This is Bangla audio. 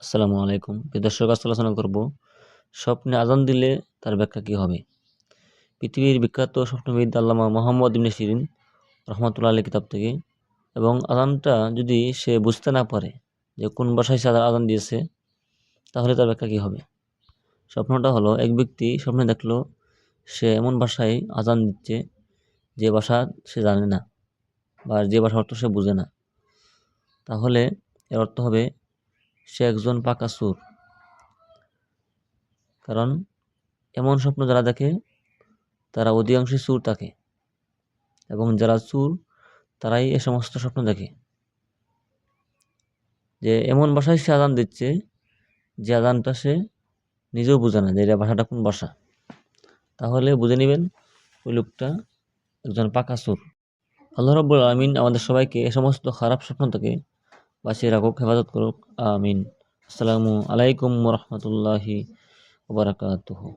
আসসালামু আলাইকুম। প্রিয় দর্শক, আজকে আলোচনা করব স্বপ্নে আজান দিলে তার ব্যাখ্যা কি হবে। পৃথিবীর বিখ্যাত স্বপ্নবিদ আল্লামা মোহাম্মদ ইবনে শিরিন রহমাতুল্লাহ আলাইহি কিতাব থেকে। এবং আজানটা যদি সে বুঝতে না পারে যে কোন ভাষায় সে আজান দিয়েছে, তাহলে তার ব্যাখ্যা কি হবে। স্বপ্নটা হলো, এক ব্যক্তি স্বপ্নে দেখলো সে এমন ভাষায় আজান দিচ্ছে যে ভাষা সে জানে না বা যে ভাষার অর্থ সে বুঝে না। তাহলে এর অর্থ হবে সে একজন পাকা সুর। কারণ এমন স্বপ্ন যারা দেখে তারা অধিকাংশই চুর থাকে, এবং যারা চুর তারাই এ সমস্ত স্বপ্ন দেখে। যে এমন ভাষায় সে আজান দিচ্ছে যে আজানটা সে নিজেও বোঝে না যে এটা ভাষাটা কোন ভাষা। তাহলে বুঝে নেবেন ওই লোকটা একজন পাকা চোর। আল্লাহ রাব্বুল আমিন আমাদের সবাইকে এ সমস্ত খারাপ স্বপ্ন থেকে বাঁচিয়ে রাখুক, হেফাজত করুক। আমিন। আসসালামু আলাইকুম ওয়া রাহমাতুল্লাহি ওয়া বারাকাতুহু।